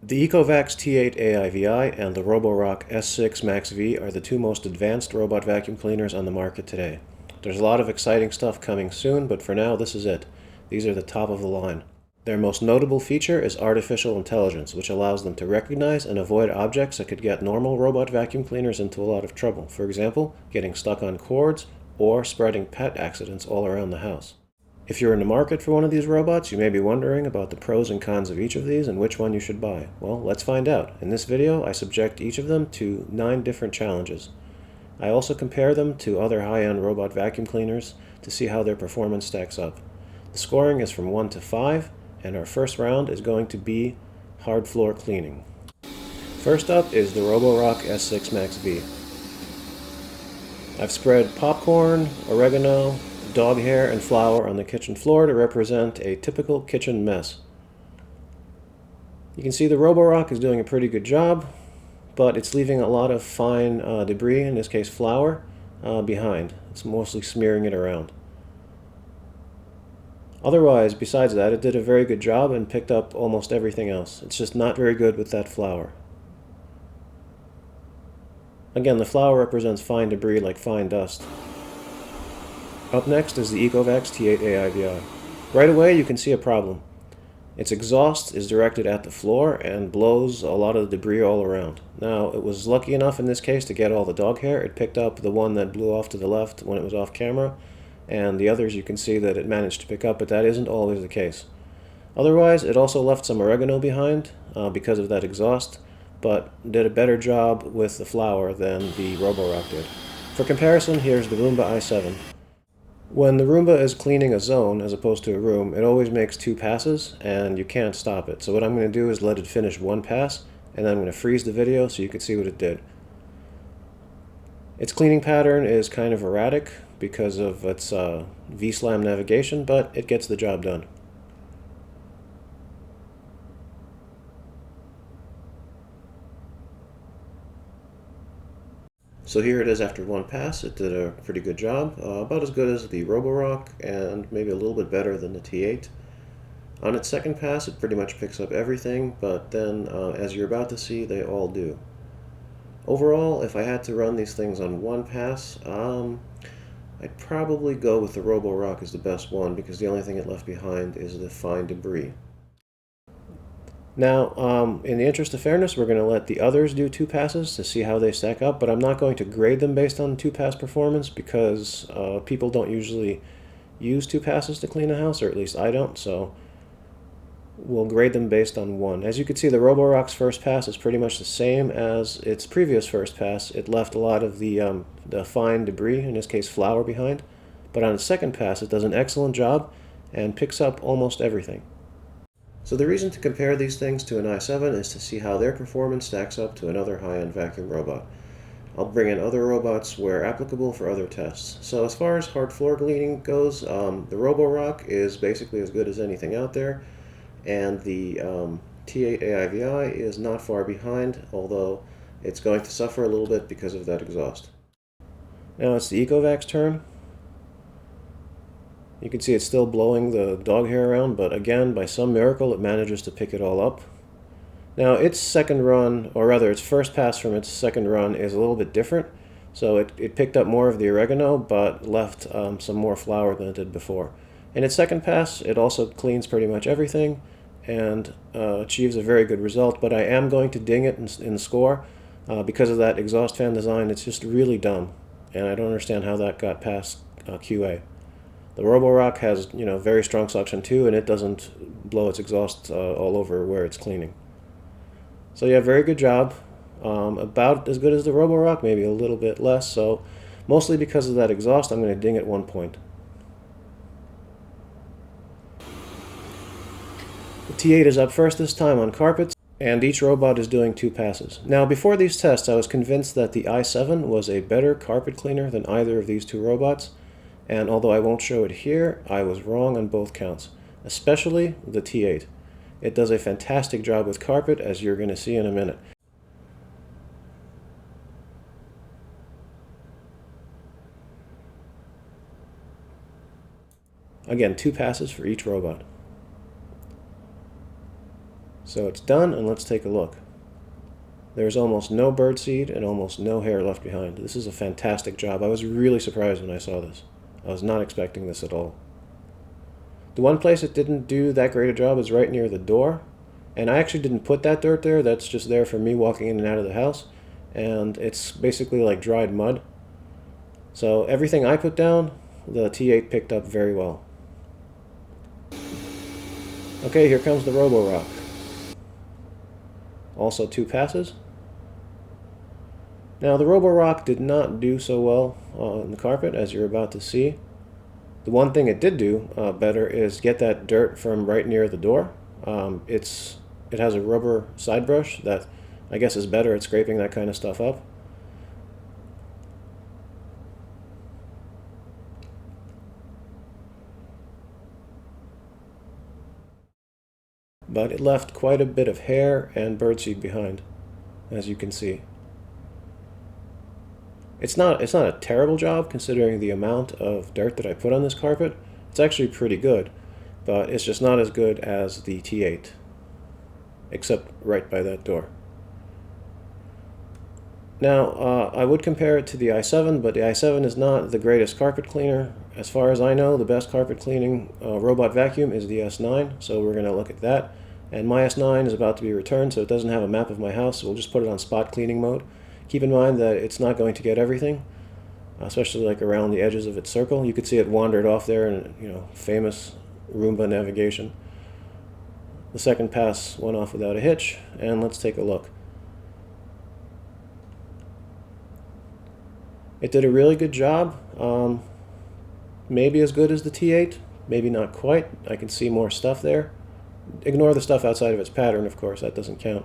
The Ecovacs T8 AIVI and the Roborock S6 MaxV are the two most advanced robot vacuum cleaners on the market today. There's a lot of exciting stuff coming soon, but for now this is it. These are the top of the line. Their most notable feature is artificial intelligence, which allows them to recognize and avoid objects that could get normal robot vacuum cleaners into a lot of trouble. For example, getting stuck on cords or spreading pet accidents all around the house. If you're in the market for one of these robots, you may be wondering about the pros and cons of each of these and which one you should buy. Well, let's find out. In this video, I subject each of them to 9 different challenges. I also compare them to other high-end robot vacuum cleaners to see how their performance stacks up. The scoring is from 1 to 5, and our first round is going to be hard floor cleaning. First up is the Roborock S6 MaxV. I've spread popcorn, oregano, dog hair, and flour on the kitchen floor to represent a typical kitchen mess. You can see the Roborock is doing a pretty good job, but it's leaving a lot of fine debris, in this case flour, behind. It's mostly smearing it around. Otherwise, besides that, it did a very good job and picked up almost everything else. It's just not very good with that flour. Again, the flour represents fine debris like fine dust. Up next is the Ecovacs T8 AIVI. Right away you can see a problem. Its exhaust is directed at the floor and blows a lot of the debris all around. Now, it was lucky enough in this case to get all the dog hair. It picked up the one that blew off to the left when it was off camera, and the others you can see that it managed to pick up, but that isn't always the case. Otherwise, it also left some oregano behind because of that exhaust, but did a better job with the flour than the Roborock did. For comparison, here's the Roomba i7. When the Roomba is cleaning a zone as opposed to a room, it always makes 2 passes and you can't stop it. So what I'm going to do is let it finish 1 pass, and then I'm going to freeze the video so you can see what it did. Its cleaning pattern is kind of erratic because of its V-slam navigation, but it gets the job done. So here it is after 1 pass. It did a pretty good job, about as good as the Roborock and maybe a little bit better than the T8. On its second pass it pretty much picks up everything, but then as you're about to see, they all do. Overall, if I had to run these things on 1 pass, I'd probably go with the Roborock as the best one because the only thing it left behind is the fine debris. Now, in the interest of fairness, we're going to let the others do 2 passes to see how they stack up, but I'm not going to grade them based on 2-pass performance because people don't usually use 2 passes to clean a house, or at least I don't, so we'll grade them based on 1. As you can see, the Roborock's first pass is pretty much the same as its previous first pass. It left a lot of the fine debris, in this case flour, behind, but on its second pass it does an excellent job and picks up almost everything. So the reason to compare these things to an i7 is to see how their performance stacks up to another high-end vacuum robot. I'll bring in other robots where applicable for other tests. So as far as hard floor cleaning goes, the Roborock is basically as good as anything out there, and the T8 AIVI is not far behind, although it's going to suffer a little bit because of that exhaust. Now it's the Ecovacs' turn. You can see it's still blowing the dog hair around, but again, by some miracle, it manages to pick it all up. Now, its second run, or rather its first pass from its second run, is a little bit different. So it picked up more of the oregano, but left some more flour than it did before. In its second pass, it also cleans pretty much everything and achieves a very good result, but I am going to ding it in the score because of that exhaust fan design. It's just really dumb, and I don't understand how that got past QA. The Roborock has, very strong suction too, and it doesn't blow its exhaust all over where it's cleaning. So yeah, very good job. About as good as the Roborock, maybe a little bit less. So mostly because of that exhaust, I'm going to ding it 1 point. The T8 is up first this time on carpets, and each robot is doing 2 passes. Now, before these tests, I was convinced that the i7 was a better carpet cleaner than either of these 2 robots. And although I won't show it here, I was wrong on both counts, especially the T8. It does a fantastic job with carpet, as you're going to see in a minute. Again, 2 passes for each robot. So it's done, and let's take a look. There's almost no birdseed and almost no hair left behind. This is a fantastic job. I was really surprised when I saw this. I was not expecting this at all. The one place it didn't do that great a job is right near the door. And I actually didn't put that dirt there. That's just there for me walking in and out of the house. And it's basically like dried mud. So everything I put down, the T8 picked up very well. Okay, here comes the Roborock. Also 2 passes. Now the Roborock did not do so well on the carpet, as you're about to see. The one thing it did do better is get that dirt from right near the door. It has a rubber side brush that I guess is better at scraping that kind of stuff up. But it left quite a bit of hair and birdseed behind, as you can see. It's not a terrible job considering the amount of dirt that I put on this carpet. It's actually pretty good, but it's just not as good as the T8, except right by that door. Now, I would compare it to the i7, but the i7 is not the greatest carpet cleaner. As far as I know, the best carpet cleaning robot vacuum is the S9, so we're going to look at that. And my S9 is about to be returned, so it doesn't have a map of my house, so we'll just put it on spot cleaning mode. Keep in mind that it's not going to get everything, especially like around the edges of its circle. You could see it wandered off there in, famous Roomba navigation. The second pass went off without a hitch, and let's take a look. It did a really good job, maybe as good as the T8, maybe not quite. I can see more stuff there. Ignore the stuff outside of its pattern, of course, that doesn't count.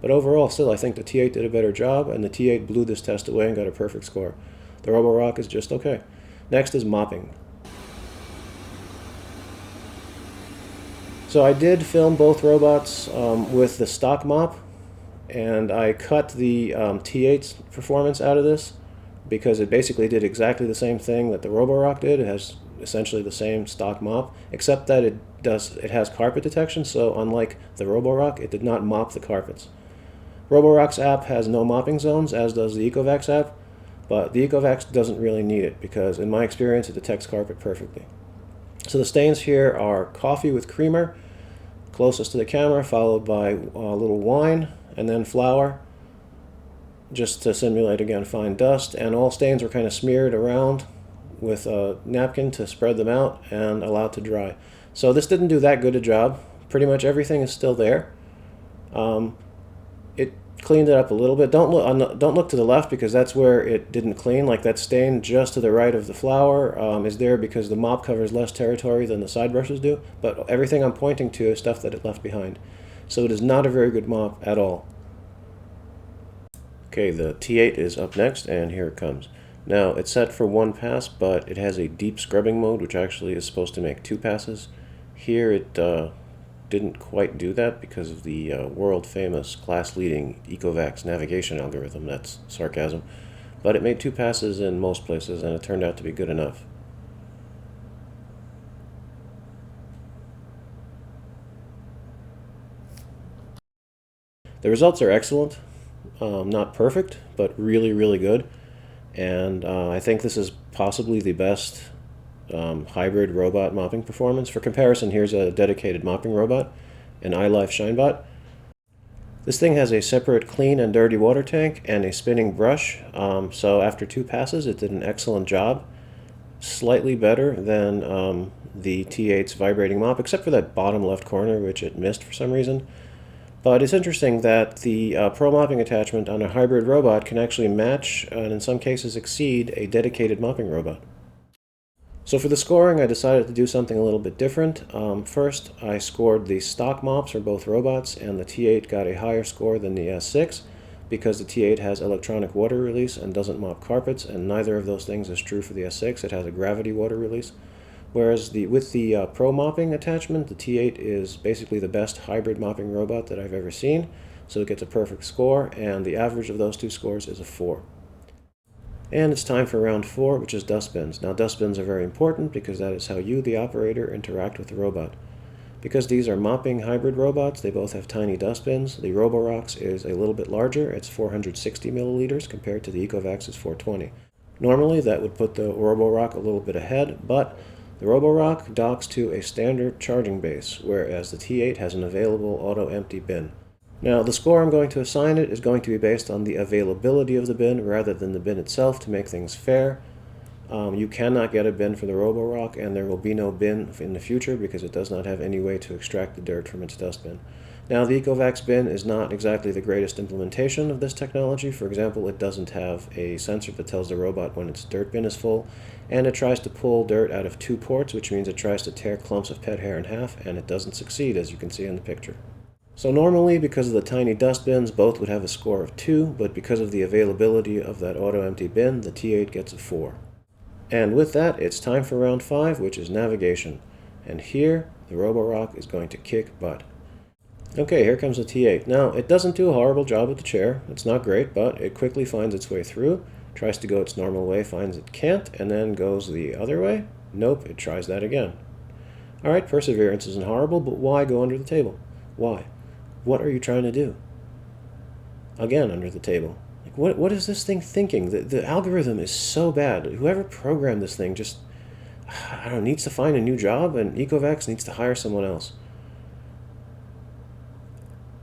But overall, still, I think the T8 did a better job, and the T8 blew this test away and got a perfect score. The Roborock is just okay. Next is mopping. So I did film both robots with the stock mop, and I cut the T8's performance out of this because it basically did exactly the same thing that the Roborock did. It has essentially the same stock mop, except that it has carpet detection, so unlike the Roborock, it did not mop the carpets. Roborock's app has no mopping zones, as does the Ecovacs app, but the Ecovacs doesn't really need it because, in my experience, it detects carpet perfectly. So the stains here are coffee with creamer, closest to the camera, followed by a little wine, and then flour, just to simulate, again, fine dust, and all stains were kind of smeared around with a napkin to spread them out and allow it to dry. So this didn't do that good a job. Pretty much everything is still there. It cleaned it up a little bit. Don't look to the left because that's where it didn't clean. Like that stain just to the right of the flour is there because the mop covers less territory than the side brushes do. But everything I'm pointing to is stuff that it left behind. So it is not a very good mop at all. Okay, the T8 is up next, and here it comes. Now, it's set for 1 pass, but it has a deep scrubbing mode, which actually is supposed to make 2 passes. Here it didn't quite do that because of the world-famous, class-leading Ecovacs navigation algorithm. That's sarcasm. But it made 2 passes in most places, and it turned out to be good enough. The results are excellent. Not perfect, but really, really good. And I think this is possibly the best hybrid robot mopping performance. For comparison, here's a dedicated mopping robot, an iLife ShineBot. This thing has a separate clean and dirty water tank and a spinning brush, so after 2 passes it did an excellent job. Slightly better than the T8's vibrating mop, except for that bottom left corner, which it missed for some reason. But it's interesting that the Pro mopping attachment on a hybrid robot can actually match, and in some cases exceed, a dedicated mopping robot. So for the scoring, I decided to do something a little bit different. First, I scored the stock mops for both robots, and the T8 got a higher score than the S6 because the T8 has electronic water release and doesn't mop carpets, and neither of those things is true for the S6. It has a gravity water release. Whereas with the Pro mopping attachment, the T8 is basically the best hybrid mopping robot that I've ever seen, so it gets a perfect score, and the average of those 2 scores is a 4. And it's time for round 4, which is dustbins. Now, dustbins are very important because that is how you, the operator, interact with the robot. Because these are mopping hybrid robots, they both have tiny dustbins. The Roborock's is a little bit larger. It's 460 milliliters compared to the Ecovacs' 420. Normally that would put the Roborock a little bit ahead, but the Roborock docks to a standard charging base, whereas the T8 has an available auto-empty bin. Now, the score I'm going to assign it is going to be based on the availability of the bin rather than the bin itself to make things fair. You cannot get a bin for the Roborock, and there will be no bin in the future because it does not have any way to extract the dirt from its dustbin. Now, the Ecovacs bin is not exactly the greatest implementation of this technology. For example, it doesn't have a sensor that tells the robot when its dirt bin is full, and it tries to pull dirt out of 2 ports, which means it tries to tear clumps of pet hair in half, and it doesn't succeed, as you can see in the picture. So normally, because of the tiny dustbins, both would have a score of 2, but because of the availability of that auto-empty bin, the T8 gets a 4. And with that, it's time for round 5, which is navigation. And here, the Roborock is going to kick butt. Okay, here comes the T8. Now, it doesn't do a horrible job with the chair. It's not great, but it quickly finds its way through, tries to go its normal way, finds it can't, and then goes the other way. Nope, it tries that again. Alright, perseverance isn't horrible, but why go under the table? Why? What are you trying to do? Again, under the table. What is this thing thinking? The algorithm is so bad. Whoever programmed this thing just, I don't know, needs to find a new job, and Ecovacs needs to hire someone else.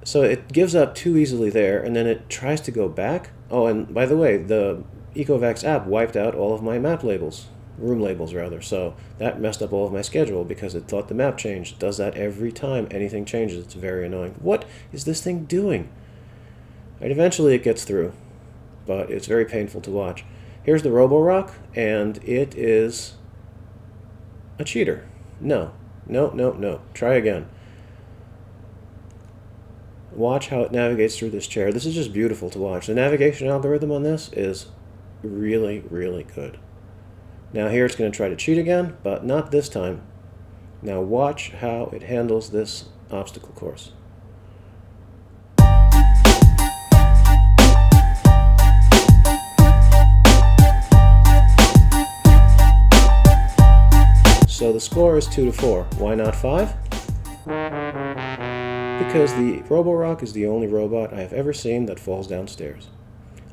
So it gives up too easily there, and then it tries to go back. Oh, and by the way, the Ecovacs app wiped out all of my map labels. Room labels, rather. So that messed up all of my schedule because it thought the map changed. It does that every time anything changes. It's very annoying. What is this thing doing? Right, eventually it gets through, but it's very painful to watch. Here's the Roborock, and it is a cheater. No. Try again. Watch how it navigates through this chair. This is just beautiful to watch. The navigation algorithm on this is really, really good. Now here it's going to try to cheat again, but not this time. Now watch how it handles this obstacle course. So the score is 2-4. Why not 5? Because the Roborock is the only robot I have ever seen that falls downstairs.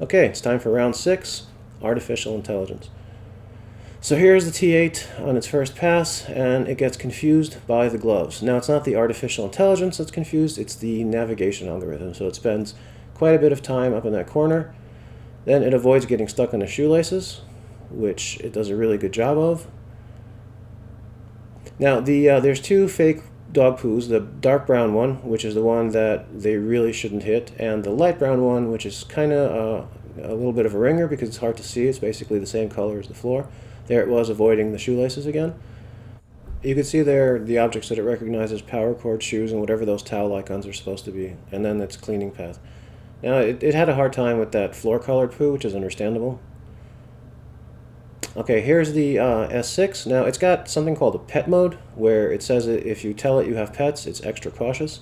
Okay, it's time for round 6, artificial intelligence. So here's the T8 on its first pass, and it gets confused by the gloves. Now, it's not the artificial intelligence that's confused, it's the navigation algorithm. So it spends quite a bit of time up in that corner. Then it avoids getting stuck on the shoelaces, which it does a really good job of. Now, there's 2 fake dog poos, the dark brown one, which is the one that they really shouldn't hit, and the light brown one, which is kind of a little bit of a ringer because it's hard to see. It's basically the same color as the floor. There it was, avoiding the shoelaces again. You can see there the objects that it recognizes: power cord, shoes, and whatever those towel icons are supposed to be, and then its cleaning path. Now, it had a hard time with that floor-colored poo, which is understandable. Okay, here's the S6. Now, it's got something called a pet mode, where it says if you tell it you have pets, it's extra cautious.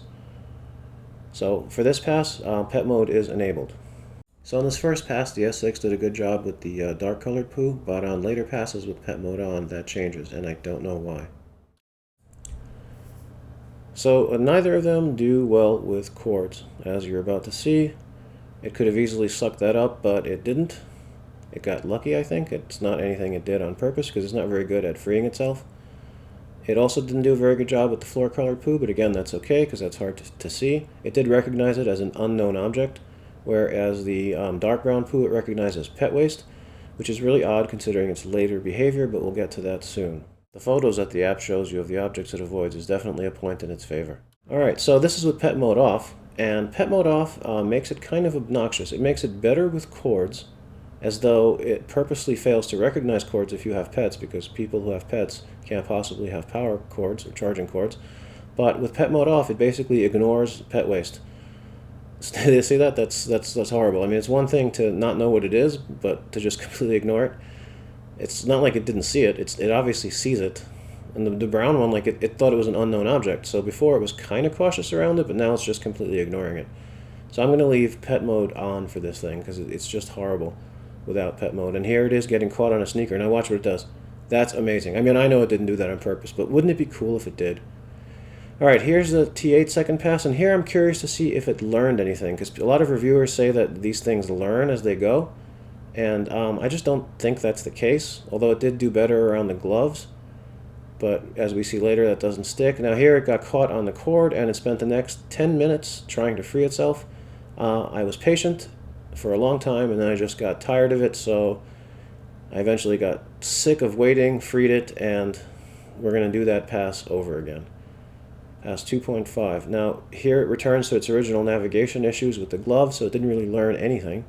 So for this pass, pet mode is enabled. So on this first pass, the S6 did a good job with the dark colored poo, but on later passes with pet mode on, that changes, and I don't know why. So neither of them do well with cords, as you're about to see. It could have easily sucked that up, but it didn't. It got lucky, I think. It's not anything it did on purpose, because it's not very good at freeing itself. It also didn't do a very good job with the floor-colored poo, but again, that's okay, because that's hard to see. It did recognize it as an unknown object, whereas the dark brown poo it recognized as pet waste, which is really odd considering its later behavior, but we'll get to that soon. The photos that the app shows you of the objects it avoids is definitely a point in its favor. Alright, so this is with pet mode off, and pet mode off makes it kind of obnoxious. It makes it better with cords, as though it purposely fails to recognize cords if you have pets, because people who have pets can't possibly have power cords or charging cords. But with pet mode off, it basically ignores pet waste. See that? That's horrible. I mean, it's one thing to not know what it is, but to just completely ignore it. It's not like it didn't see it. It obviously sees it. And the brown one, like it thought it was an unknown object. So before it was kind of cautious around it, but now it's just completely ignoring it. So I'm going to leave pet mode on for this thing, because it's just horrible without pet mode. And here it is getting caught on a sneaker. Now watch what it does. That's amazing. I mean, I know it didn't do that on purpose, but wouldn't it be cool if it did? Alright, here's the T8 second pass, and here I'm curious to see if it learned anything, because a lot of reviewers say that these things learn as they go, and I just don't think that's the case, although it did do better around the gloves. But as we see later, that doesn't stick. Now here it got caught on the cord, and it spent the next 10 minutes trying to free itself. I was patient for a long time, and then I just got tired of it, so I eventually got sick of waiting, freed it, and we're going to do that pass over again. Pass 2.5. Now here it returns to its original navigation issues with the glove, so it didn't really learn anything.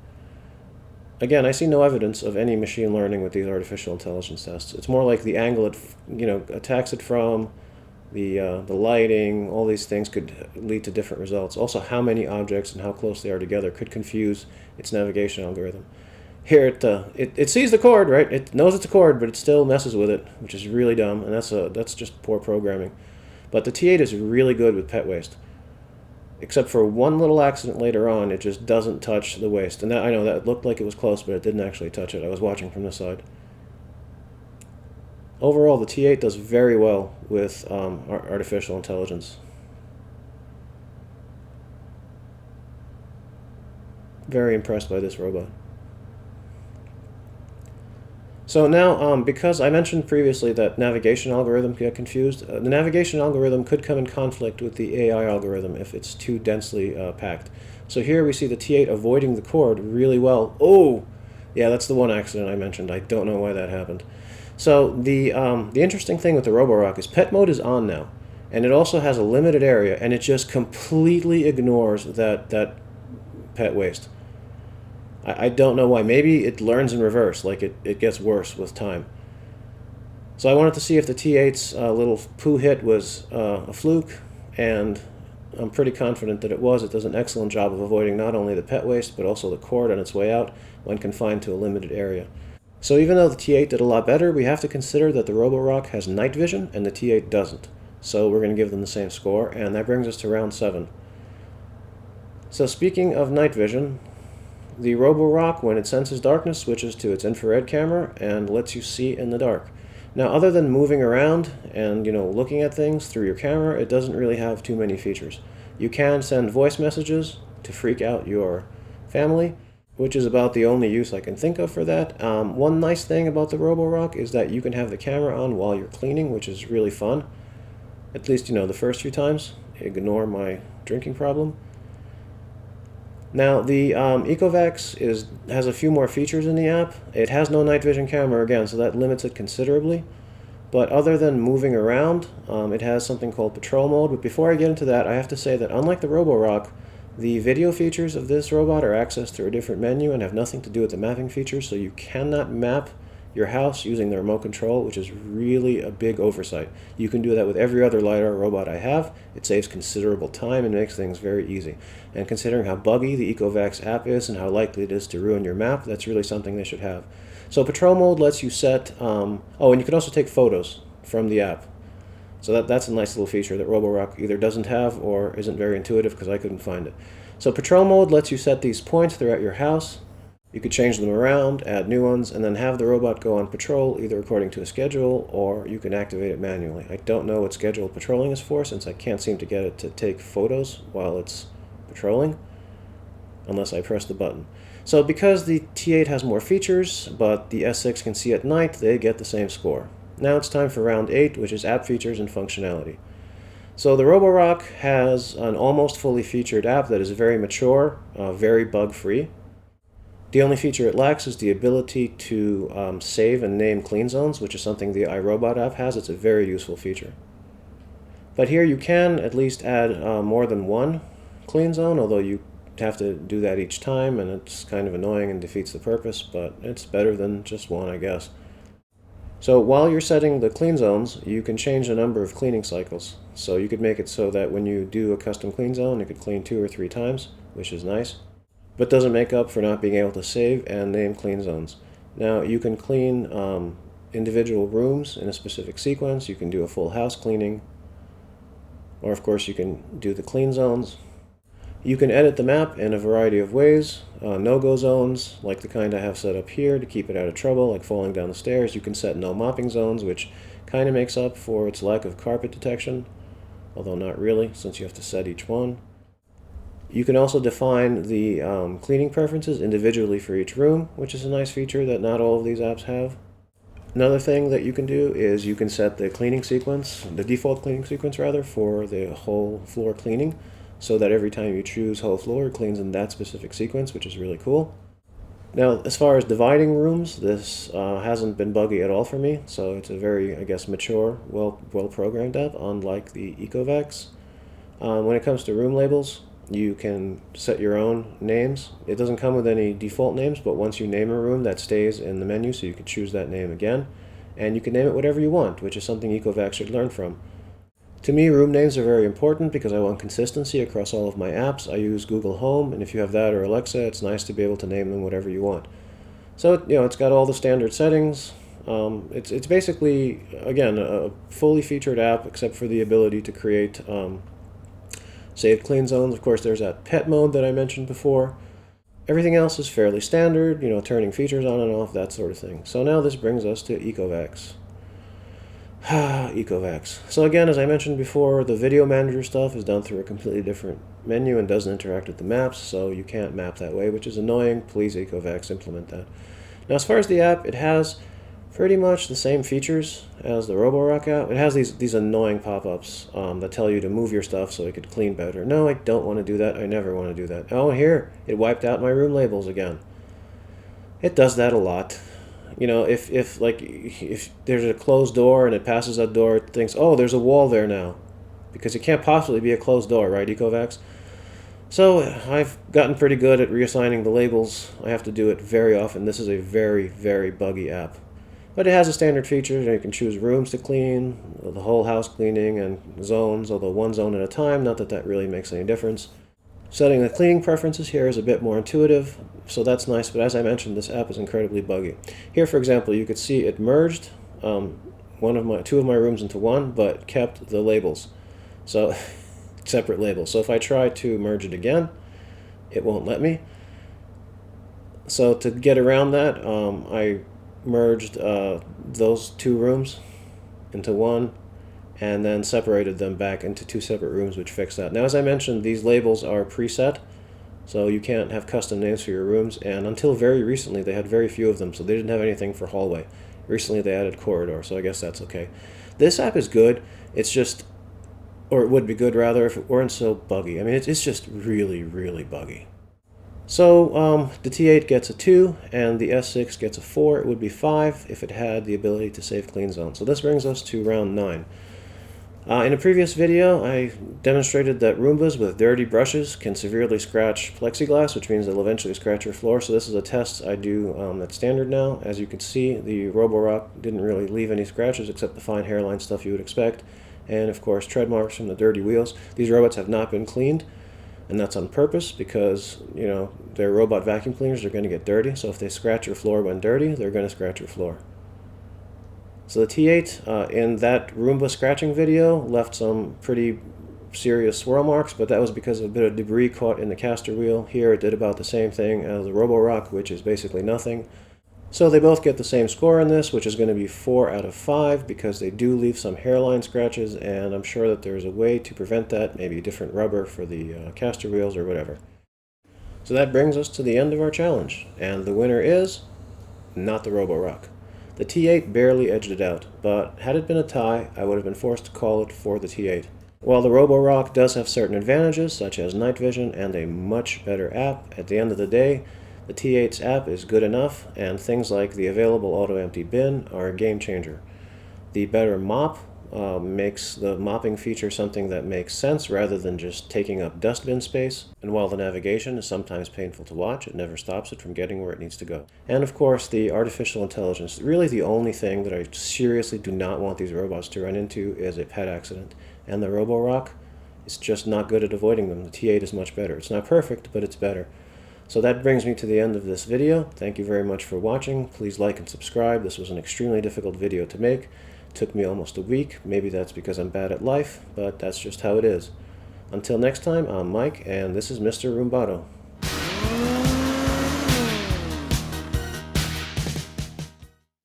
Again, I see no evidence of any machine learning with these artificial intelligence tests. It's more like the angle it, attacks it from, the lighting, all these things could lead to different results. Also, how many objects and how close they are together could confuse its navigation algorithm. Here, it sees the cord, right? It knows it's a cord, but it still messes with it, which is really dumb, and that's just poor programming. But the T8 is really good with pet waste. Except for one little accident later on, it just doesn't touch the waste. And that, I know that looked like it was close, but it didn't actually touch it. I was watching from the side. Overall, the T8 does very well with artificial intelligence. Very impressed by this robot. So now, because I mentioned previously that navigation algorithm get confused, the navigation algorithm could come in conflict with the AI algorithm if it's too densely packed. So here we see the T8 avoiding the cord really well. Oh, yeah, that's the one accident I mentioned. I don't know why that happened. So the interesting thing with the Roborock is pet mode is on now, and it also has a limited area, and it just completely ignores that pet waste. I don't know why. Maybe it learns in reverse, like it gets worse with time. So I wanted to see if the T8's little poo hit was a fluke, and I'm pretty confident that it was. It does an excellent job of avoiding not only the pet waste, but also the cord on its way out when confined to a limited area. So even though the T8 did a lot better, we have to consider that the Roborock has night vision and the T8 doesn't. So we're going to give them the same score, and that brings us to round 7. So speaking of night vision, the Roborock, when it senses darkness, switches to its infrared camera and lets you see in the dark. Now, other than moving around and looking at things through your camera, it doesn't really have too many features. You can send voice messages to freak out your family, which is about the only use I can think of for that. One nice thing about the Roborock is that you can have the camera on while you're cleaning, which is really fun. At least, the first few times. Ignore my drinking problem. Now, the Ecovacs has a few more features in the app. It has no night vision camera again, so that limits it considerably. But other than moving around, it has something called patrol mode. But before I get into that, I have to say that unlike the Roborock, the video features of this robot are accessed through a different menu and have nothing to do with the mapping features, so you cannot map your house using the remote control, which is really a big oversight. You can do that with every other LiDAR robot I have. It saves considerable time and makes things very easy. And considering how buggy the Ecovacs app is and how likely it is to ruin your map, that's really something they should have. So patrol mode lets you set, and you can also take photos from the app. So that's a nice little feature that Roborock either doesn't have or isn't very intuitive because I couldn't find it. So patrol mode lets you set these points throughout your house. You could change them around, add new ones, and then have the robot go on patrol either according to a schedule or you can activate it manually. I don't know what scheduled patrolling is for since I can't seem to get it to take photos while it's patrolling unless I press the button. So because the T8 has more features but the S6 can see at night, they get the same score. Now it's time for round 8, which is app features and functionality. So the Roborock has an almost fully featured app that is very mature, very bug-free. The only feature it lacks is the ability to save and name clean zones, which is something the iRobot app has. It's a very useful feature. But here you can at least add more than one clean zone, although you have to do that each time, and it's kind of annoying and defeats the purpose, but it's better than just one, I guess. So while you're setting the clean zones, you can change the number of cleaning cycles. So you could make it so that when you do a custom clean zone, it could clean 2 or 3 times, which is nice, but doesn't make up for not being able to save and name clean zones. Now you can clean individual rooms in a specific sequence. You can do a full house cleaning, or of course you can do the clean zones. You can edit the map in a variety of ways. No-go zones, like the kind I have set up here to keep it out of trouble, like falling down the stairs. You can set no mopping zones, which kind of makes up for its lack of carpet detection. although not really, since you have to set each one. You can also define the cleaning preferences individually for each room, which is a nice feature that not all of these apps have. Another thing that you can do is you can set the cleaning sequence, the default cleaning sequence rather, for the whole floor cleaning, so that every time you choose whole floor, it cleans in that specific sequence, which is really cool. Now, as far as dividing rooms, this hasn't been buggy at all for me, so it's a very, I guess, mature, well-programmed app, unlike the Ecovacs. When it comes to room labels, you can set your own names. It doesn't come with any default names, but once you name a room, that stays in the menu, so you can choose that name again. And you can name it whatever you want, which is something Ecovacs should learn from. To me, room names are very important because I want consistency across all of my apps. I use Google Home, and if you have that or Alexa, it's nice to be able to name them whatever you want. So, it's got all the standard settings. It's basically, again, a fully featured app, except for the ability to create saved clean zones. Of course, there's that pet mode that I mentioned before. Everything else is fairly standard, turning features on and off, that sort of thing. So now this brings us to Ecovacs. Ecovacs. So again, as I mentioned before, the video manager stuff is done through a completely different menu and doesn't interact with the maps, so you can't map that way, which is annoying. Please, Ecovacs, implement that. Now, as far as the app, it has pretty much the same features as the Roborock app. It has these annoying pop-ups that tell you to move your stuff so it could clean better. No, I don't want to do that. I never want to do that. Oh, here, it wiped out my room labels again. It does that a lot. If there's a closed door and it passes that door, it thinks, oh, there's a wall there now. Because it can't possibly be a closed door, right, Ecovacs? So I've gotten pretty good at reassigning the labels. I have to do it very often. This is a very, very buggy app. But it has a standard feature. You can choose rooms to clean, the whole house cleaning, and zones, although one zone at a time, not that that really makes any difference. Setting the cleaning preferences here is a bit more intuitive, so that's nice, but as I mentioned, this app is incredibly buggy. Here, for example, you could see it merged two of my rooms into one, but kept the labels. So, separate labels. So if I try to merge it again, it won't let me. So to get around that, I merged those two rooms into one and then separated them back into two separate rooms, which fixed that. Now, as I mentioned, these labels are preset, so you can't have custom names for your rooms, and until very recently they had very few of them, so they didn't have anything for hallway. Recently they added corridor, so I guess that's okay. This app is good. It's just, or it would be good rather if it weren't so buggy. I mean, it's just really, really buggy. So the T8 gets a 2 and the S6 gets a 4. It would be 5 if it had the ability to save clean zone. So this brings us to round 9. In a previous video, I demonstrated that Roombas with dirty brushes can severely scratch plexiglass, which means they'll eventually scratch your floor. So this is a test I do that's standard now. As you can see, the Roborock didn't really leave any scratches except the fine hairline stuff you would expect. And of course, tread marks from the dirty wheels. These robots have not been cleaned, and that's on purpose because, they're robot vacuum cleaners. They're going to get dirty. So if they scratch your floor when dirty, they're going to scratch your floor. So the T8, in that Roomba scratching video, left some pretty serious swirl marks, but that was because of a bit of debris caught in the caster wheel. Here it did about the same thing as the Roborock, which is basically nothing. So they both get the same score in this, which is going to be 4 out of 5, because they do leave some hairline scratches, and I'm sure that there's a way to prevent that, maybe different rubber for the caster wheels or whatever. So that brings us to the end of our challenge, and the winner is not the Roborock. The T8 barely edged it out, but had it been a tie, I would have been forced to call it for the T8. While the Roborock does have certain advantages, such as night vision and a much better app, at the end of the day, the T8's app is good enough, and things like the available auto-empty bin are a game changer. The better mop makes the mopping feature something that makes sense rather than just taking up dustbin space. And while the navigation is sometimes painful to watch, it never stops it from getting where it needs to go. And of course, the artificial intelligence. Really the only thing that I seriously do not want these robots to run into is a pet accident. And the Roborock is just not good at avoiding them. The T8 is much better. It's not perfect, but it's better. So that brings me to the end of this video. Thank you very much for watching. Please like and subscribe. This was an extremely difficult video to make. Took me almost a week. Maybe that's because I'm bad at life, but that's just how it is. Until next time, I'm Mike, and this is Mr. Roombato.